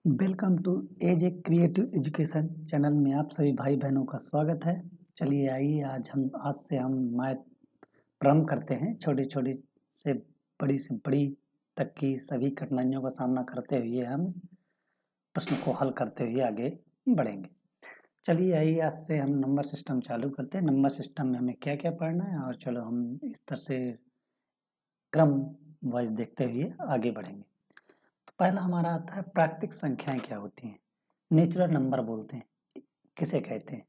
Welcome to as a creative education channel में आप सभी भाई बहनों का स्वागत है। चलिए आइए आज से हम मैथ प्रारंभ करते हैं। छोटी छोटी से बड़ी तक की सभी कठिनाइयों का सामना करते हुए हम प्रश्न को हल करते हुए आगे बढ़ेंगे। चलिए आइए आज से हम नंबर सिस्टम चालू करते हैं। नंबर सिस्टम में हमें क्या क्या पढ़ना है और चलो हम इस तरह से क्रम वाइज देखते हुए आगे बढ़ेंगे। तो पहला हमारा आता है प्राकृतिक संख्याएं क्या होती हैं। नेचुरल नंबर बोलते हैं, किसे कहते हैं।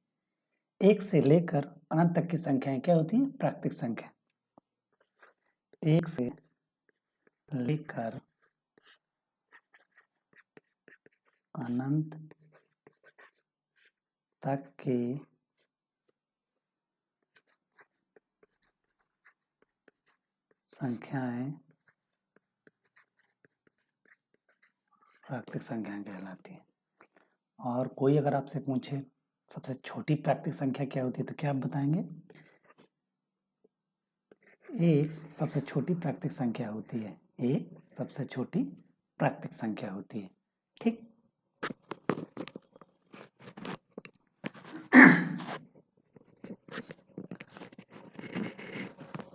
एक से लेकर अनंत तक की संख्याएं क्या होती हैं? प्राकृतिक संख्या। एक से लेकर अनंत तक की संख्याएं प्राकृतिक संख्याएं कहलाती हैं। और कोई अगर आपसे पूछे सबसे छोटी प्राकृतिक संख्या क्या होती है तो क्या आप बताएंगे? एक सबसे छोटी प्राकृतिक संख्या होती है। एक सबसे छोटी प्राकृतिक संख्या होती है। ठीक।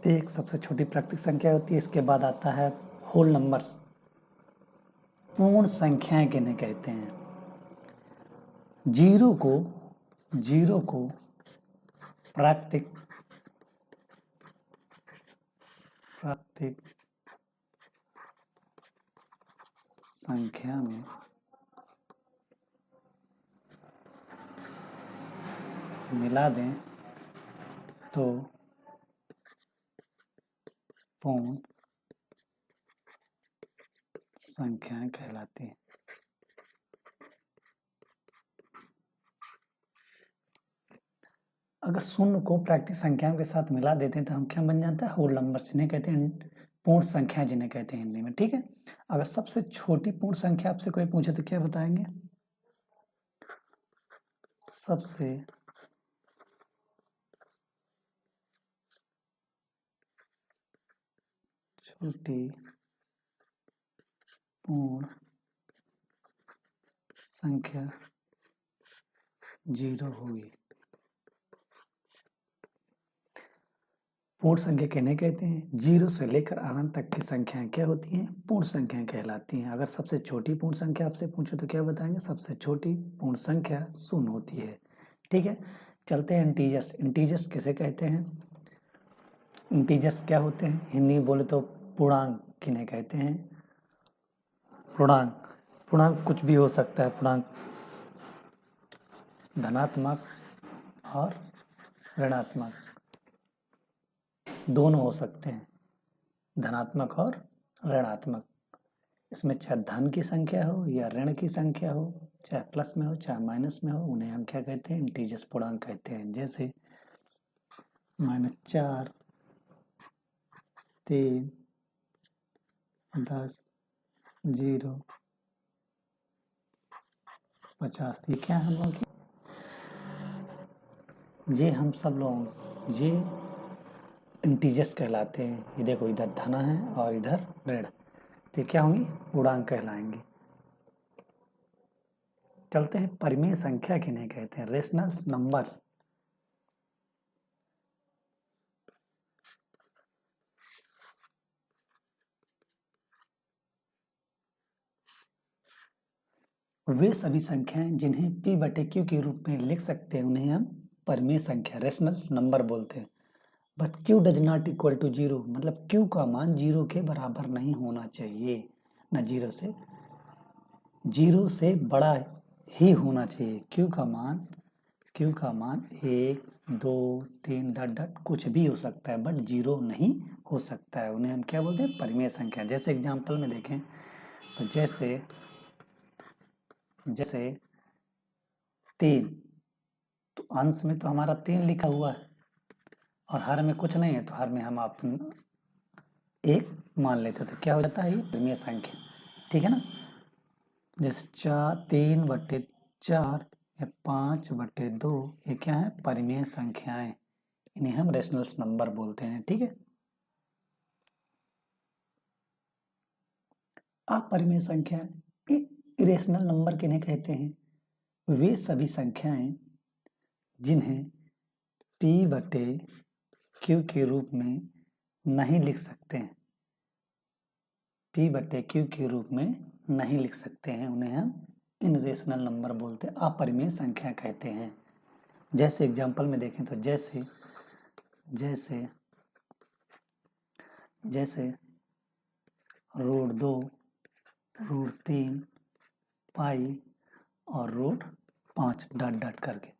एक सबसे छोटी प्राकृतिक संख्या होती है। इसके बाद आता है होल नंबर्स। पूर्ण संख्याएं किन्हें कहते हैं? जीरो को प्राकृतिक संख्या में मिला दें तो पूर्ण संख्याएं कहलाती हैं। अगर शून्य को प्राकृतिक संख्याओं के साथ मिला देते हैं तो हम क्या बन जाता है? Whole number. जिन्हें कहते हैं पूर्ण संख्या, जिन्हें कहते हैं हिंदी में। ठीक है। अगर सबसे छोटी पूर्ण संख्या आपसे कोई पूछे तो क्या बताएंगे? सबसे छोटी पूर्ण संख्या 0 होगी। पूर्ण संख्या किन्हें कहते हैं? 0 से लेकर अनंत तक की संख्याएं क्या होती हैं? पूर्ण संख्याएं कहलाती हैं। अगर सबसे छोटी पूर्ण संख्या आपसे पूछे तो क्या बताएंगे? सबसे छोटी पूर्ण संख्या 0 होती है। ठीक है। चलते हैं इंटीजर्स। इंटीजर्स किसे कहते हैं? इंटीजर्स क्या होते हैं? हिंदी में बोले तो पूर्णांक किन्हें कहते हैं? पूर्णांक। पूर्णांक कुछ भी हो सकता है। पूर्णांक धनात्मक और ऋणात्मक दोनों हो सकते हैं। धनात्मक और ऋणात्मक। इसमें चाहे धन की संख्या हो या ऋण की संख्या हो, चाहे प्लस में हो चाहे माइनस में हो, उन्हें हम क्या कहते हैं? इंटीजर्स, पूर्णांक कहते हैं। जैसे -4, 3, 10, 0, 50। ये क्या हम लोग की, ये हम सब लोग ये इंटीजर्स कहलाते हैं। ये देखो, इधर धन है और इधर ऋण, तो क्या होंगी? पूर्णांक कहलाएंगे। चलते हैं परिमेय संख्या किन्हें कहते हैं? Rational numbers. वे सभी संख्याएं जिन्हें p/q के रूप में लिख सकते हैं उन्हें हम परिमेय संख्या, रेशनल नंबर बोलते हैं। But q does not equal to 0, मतलब q का मान 0 के बराबर नहीं होना चाहिए। न 0 से बड़ा ही होना चाहिए। q का मान 1, 2, 3 डॉट डॉट कुछ भी हो सकता है, बट 0 नहीं हो सकता है। उन्हें हम क्या बोलते हैं? परिमेय संख्या। जैसे एग्जाम्पल में देखें तो जैसे 3, तो अंश में तो हमारा 3 लिखा हुआ है और हर में कुछ नहीं है, तो हर में हम अपन 1 मान लेते, तो क्या हो जाता है? ये परिमेय संख्या। ठीक है ना। जैसे 3/4 या 5/2, ये क्या है? परिमेय संख्याएं। इन्हें हम रेशनल नंबर बोलते हैं। ठीक है। अपरिमेय संख्या इरेशनल नंबर किन्हें कहते हैं? वे सभी संख्याएं जिन्हें P/Q के रूप में नहीं लिख सकते हैं, P/Q के रूप में नहीं लिख सकते हैं, उन्हें हम इनरेशनल नंबर बोलते हैं, अपरिमेय संख्या कहते हैं। जैसे एग्जाम्पल में देखें तो जैसे √2, √3, पाई और √5 डॉट करके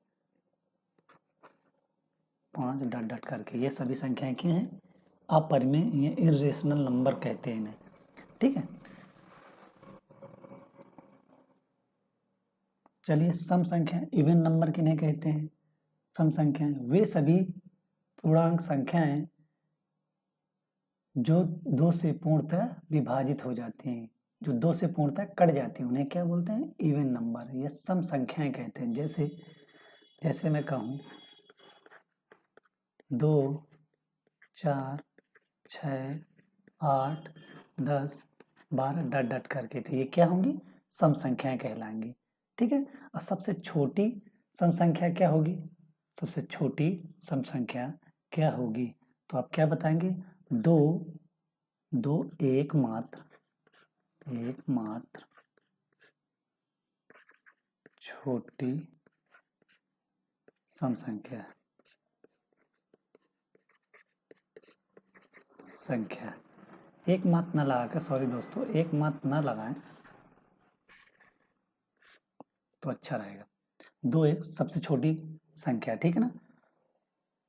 5 डॉट करके ये सभी संख्याएं क्या हैं? अपरिमेय, ये इरेशनल नंबर कहते हैं इन्हें। ठीक है, चलिए सम संख्या इवन नंबर किन्हें कहते हैं? सम संख्याएं वे सभी पूर्णांक संख्याएं जो 2 से पूर्णतः विभाजित हो जाती हैं, जो 2 से पूर्णतः कट जाती हैं, उन्हें क्या बोलते हैं? Even number. ये सम संख्याएं कहते हैं। जैसे मैं कहूँ 2, 4, 6, 8, 10, 12 डॉट करके, तो ये क्या होंगी? सम संख्याएं कहलाएंगी। ठीक है, और सबसे छोटी सम संख्या क्या होगी? सबसे छोटी सम संख्या क्या होगी? तो आप क्या बताएंगे? 2 एकमात्र छोटी सम संख्या एक मात्र न लगाकर, सॉरी दोस्तों, एक मात्र न लगाएं तो अच्छा रहेगा। 2 एक सबसे छोटी संख्या, ठीक है ना?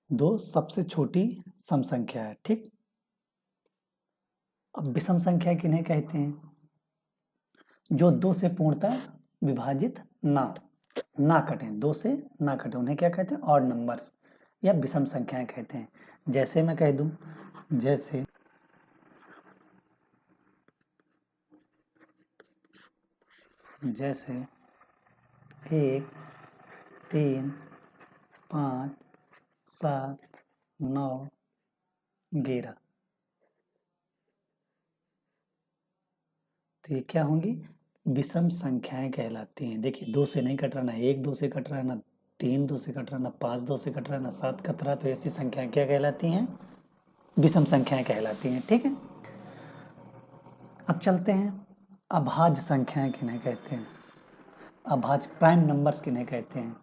2 सबसे छोटी सम संख्या है। ठीक, अब विषम संख्या किन्हें कहते हैं? जो 2 से पूर्णतः विभाजित ना कटे, 2 से ना कटे, उन्हें क्या कहते हैं? ऑड नंबर्स या विषम संख्याएं कहते हैं। जैसे मैं कह दूं, जैसे 1, 3, 5, 7, 9, 11, तो ये क्या होंगी? विषम संख्याएं कहलाती हैं। देखिए 2 से नहीं कट रहा, ना 1 2 से कट रहा, ना 3 2 से कट रहा, ना 5 2 से कट रहा, ना 7 कट रहा, तो ऐसी संख्याएं क्या कहलाती हैं? विषम संख्याएं कहलाती हैं। ठीक है, अब चलते हैं अभाज्य संख्याएं किन्हें कहते हैं? अभाज्य प्राइम नंबर्स किन्हें कहते हैं?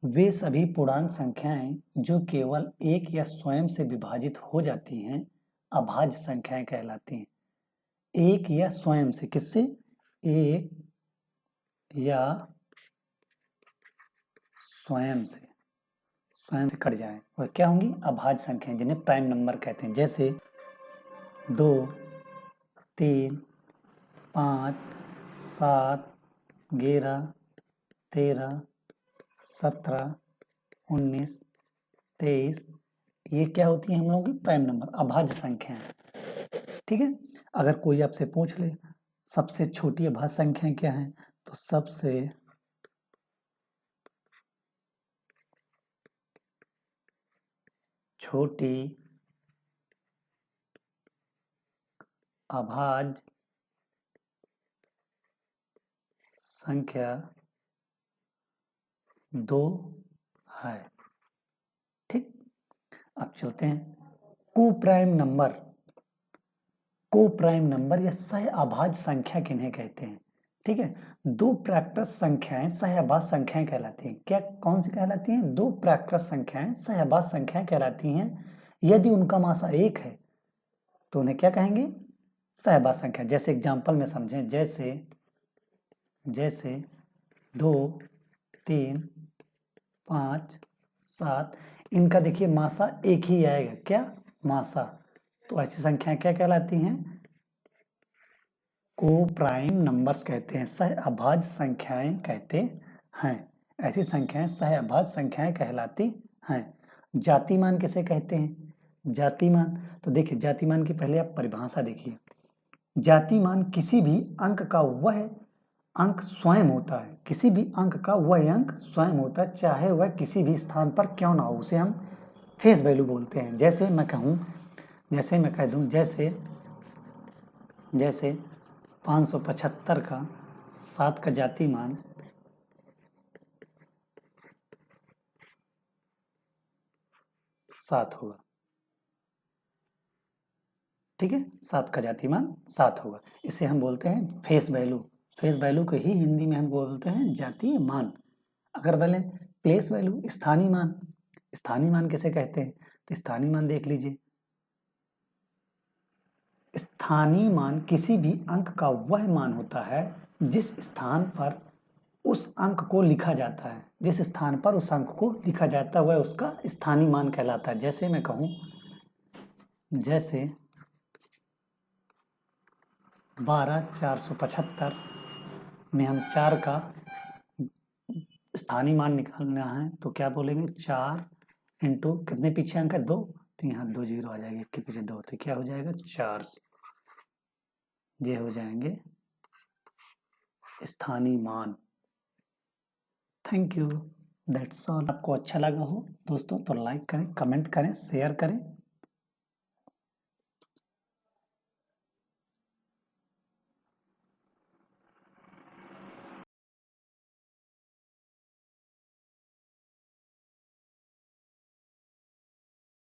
वे सभी पूर्णांक संख्याएं जो केवल एक या स्वयं से विभाजित हो जाती हैं, अभाज्य संख्याएं कहलाती हैं। एक या स्वयं से, किससे? एक या स्वयं से कट जाए, वह क्या होंगी? अभाज्य संख्याएं, जिन्हें प्राइम नंबर कहते हैं। जैसे 2, 3, 5, 7, 11, 13, 17, 19, 23, ये क्या होती है हम लोगों की? प्राइम नंबर, अभाज्य संख्याएं। ठीक है, अगर कोई आपसे पूछ ले सबसे छोटी अभाज्य संख्या क्या है, तो सबसे छोटी अभाज्य संख्या 2 है। ठीक, अब चलते हैं कोप्राइम नंबर या सह अभाज्य संख्या किन्हें कहते हैं? ठीक है, 2 प्राकृत संख्याएं सह अभाज्य संख्याएं कहलाती हैं। क्या, कौन सी कहलाती हैं? 2 प्राकृत संख्याएं सह अभाज्य संख्याएं कहलाती हैं। यदि उनका मासा 1 है तो उन्हें क्या कहेंगे? सहअभाज्य संख्या। जैसे एग्जाम्पल में समझें, जैसे 2, 3, 5, 7, इनका देखिए मासा एक ही आएगा। क्या? मासा। तो ऐसी संख्याएं क्या कहलाती हैं? कोप्राइम नंबर्स कहते हैं, सहअभाज्य संख्याएं कहते हैं। ऐसी संख्याएं सहअभाज्य संख्याएं कहलाती हैं। जातिमान किसे कहते हैं? जातिमान, तो देखिए जातिमान की पहले आप परिभाषा देखिए। जातिमान किसी भी अंक का वह अंक स्वयं होता है, किसी भी अंक का वह अंक स्वयं होता है, चाहे वह किसी भी स्थान पर क्यों ना हो, उसे हम फेस वैल्यू बोलते हैं। जैसे मैं कह दूं, जैसे 575 का 7 का जाति मान 7 होगा। ठीक है, 7 का जाति मान 7 होगा। इसे हम बोलते हैं फेस वैल्यू। फेस वैल्यू को ही हिंदी में हम बोलते हैं जातीय मान। अगर बोले प्लेस वैल्यू, स्थानीय मान, स्थानीय मान किसे कहते हैं? तो स्थानीय मान देख लीजिए, स्थानीय मान किसी भी अंक का वह मान होता है जिस स्थान पर उस अंक को लिखा जाता है। जिस स्थान पर उस अंक को लिखा जाता है वह उसका स्थानीय मान कहलाता है। जैसे मैं कहूँ, जैसे 12,475 में हम 4 का स्थानीय मान निकालना है तो क्या बोलेंगे? 4 इंटू कितने पीछे अंक है? 2, तो यहाँ 2 जीरो आ जाएगा, 1 के पीछे 2, तो क्या हो जाएगा? 4। ये हो जाएंगे स्थानीय मान। Thank you, that's all. आपको अच्छा लगा हो दोस्तों तो लाइक करें, कमेंट करें, शेयर करें।